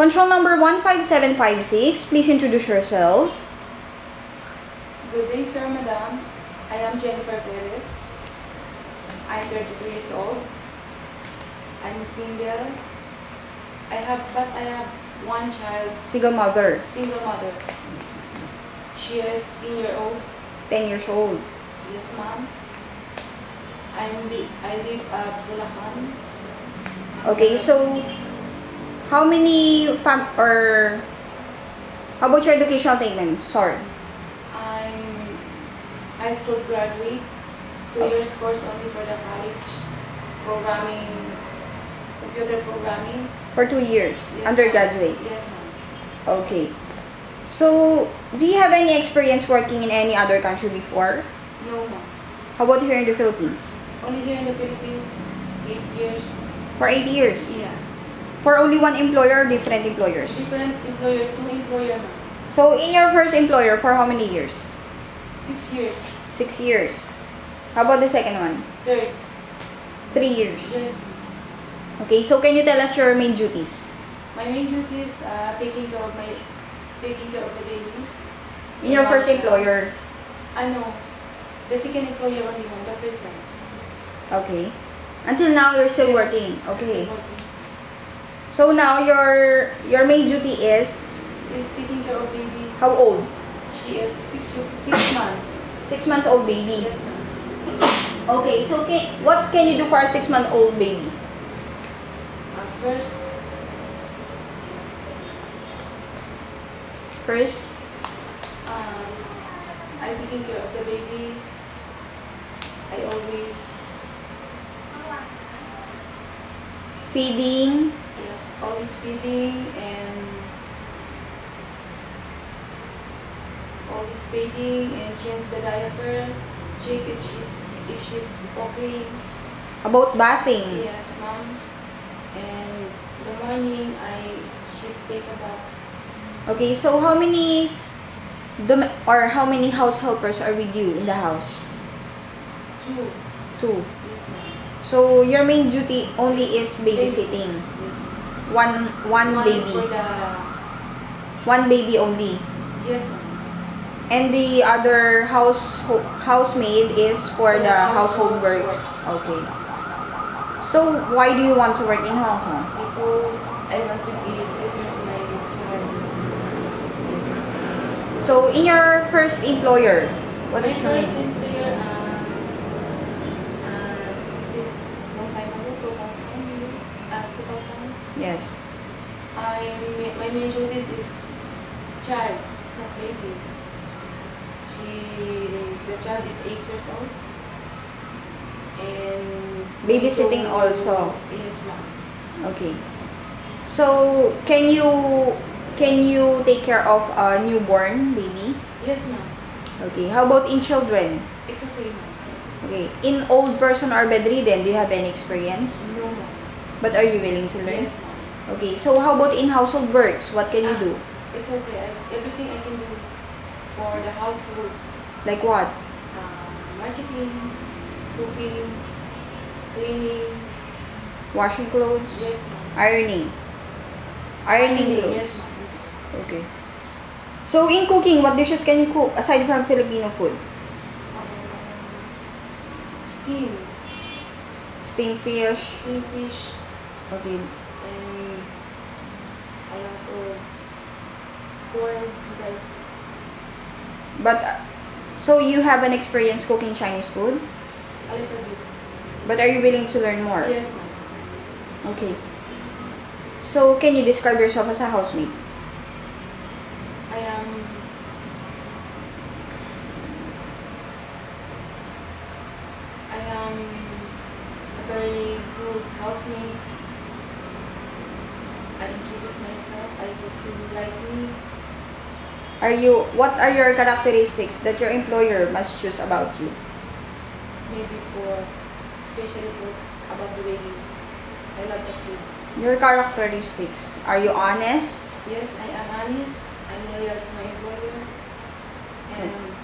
Control number 15756, please introduce yourself. Good day, sir, madam. I am Jennifer Perez. I'm 33 years old. I'm single. I have one child. Single mother. Single mother. She is 10 years old. 10 years old. Yes, ma'am. I live at Bulacan. Okay, so how many how about your educational attainment? Sorry. I'm high school graduate. 2 years course only for the college programming, computer programming. For 2 years, Yes, undergraduate. Yes, ma'am. Okay. So, do you have any experience working in any other country before? No, ma'am. How about here in the Philippines? Only here in the Philippines, 8 years. For 8 years? Yeah. For only one employer or different employers? Different employer, 2 employer, ma'am. So, in your first employer, for how many years? 6 years. 6 years. How about the second one? Third. 3 years. Yes. Okay, so can you tell us your main duties? My main duties taking care of the babies. In your first employer? No. The second employer only, ma'am, the present. Okay. Until now, you're still Yes, working. Okay. still working. So now your main duty is Is taking care of babies. how old? She is 6 months. 6 months old baby. Yes, ma'am. Okay, so what can you do for a 6-month-old baby? First, I'm taking care of the baby. I always feeding. Yes, always feeding and change the diaper. Check if she's okay. About bathing. Yes, ma'am. And the morning she's take a bath. Okay, so how many house helpers are with you in the house? 2. 2. Yes, ma'am. So your main duty only is babysitting. Yes. One baby. Is for the one baby only. Yes, ma'am. And the other housemaid is for the household works. Okay. So why do you want to work in Hong Kong? Because I want to give future to my child. So in your first employer, what is your first name? employer? Since long time ago, 2000. Yes. My main duties is child. It's not baby. The child is 8 years old. And Babysitting also. Yes, ma'am. Okay. So can you take care of a newborn baby? Yes, ma'am. Okay. How about in children? It's okay, ma'am. Okay. In old person or bedridden, do you have any experience? No, ma'am. But are you willing to learn? Yes, ma'am. Okay. So how about in household works? What can you do? It's okay. Everything I can do for the households. Like what? Marketing, cooking, cleaning. Washing clothes? Yes, ma'am. Ironing? Ironing clothes? Yes, ma'am. Yes. Okay. So in cooking, what dishes can you cook aside from Filipino food? Steam. Steamed fish? Steam fish. Okay. And a lot of corn. Like, But, so you have an experience cooking Chinese food? a little bit. But are you willing to learn more? Yes, ma'am. Okay. So, can you describe yourself as a housemaid? I am a very good housemate. I introduce myself. I hope you like me. What are your characteristics that your employer must choose about you? Maybe especially about the babies. I love the kids. Your characteristics. Are you honest? Yes, I am honest. I'm loyal to my employer. And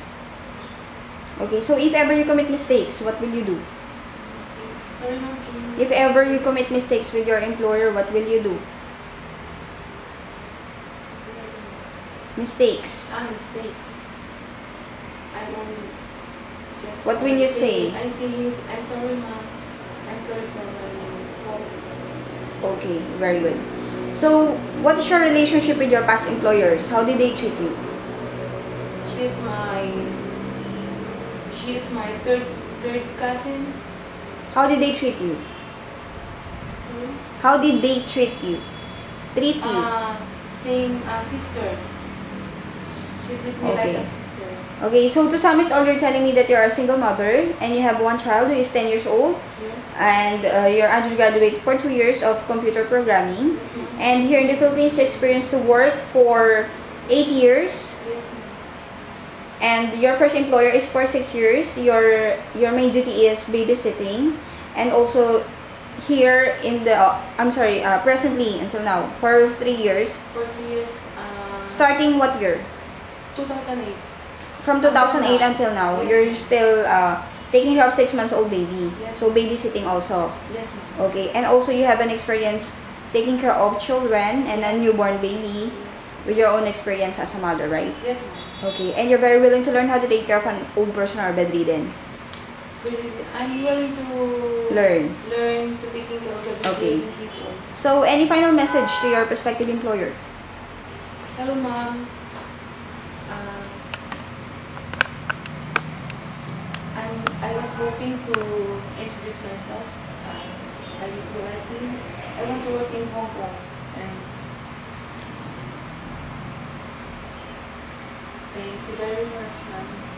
Okay, so if ever you commit mistakes, what will you do? sorry, ma'am. Can you If ever you commit mistakes with your employer, what will you do? Mistakes. Mistakes. I'm only just. What will you say? I'm saying, I'm sorry, ma'am. I'm sorry for my fault. Okay, very good. So, what is your relationship with your past employers? How did they treat you? She's my third cousin. How did they treat you? Sorry. How did they treat you? Treat you? Same sister. She treated me like a sister. Okay, so to sum it all, you're telling me that you're a single mother and you have one child who is 10 years old. Yes. And you're undergraduate for 2 years of computer programming. Yes, ma'am. And here in the Philippines, you experience to work for 8 years. Yes, ma'am. And your first employer is for 6 years. Your main duty is babysitting. And also here in the, presently until now, for 3 years. For 3 years. Starting what year? 2008. From 2008 until now, Yes. you're still taking care of 6 months old baby. Yes. So babysitting also. Yes, ma'am. Okay, and also you have an experience taking care of children and a newborn baby with your own experience as a mother, right? Yes, ma'am. Okay, and you're very willing to learn how to take care of an old person or bedridden. I'm willing to Learn to taking care of the Okay. people. So, any final message to your prospective employer? Hello, ma'am. I was hoping to introduce myself. I want to work in Hong Kong, and thank you very much, ma'am.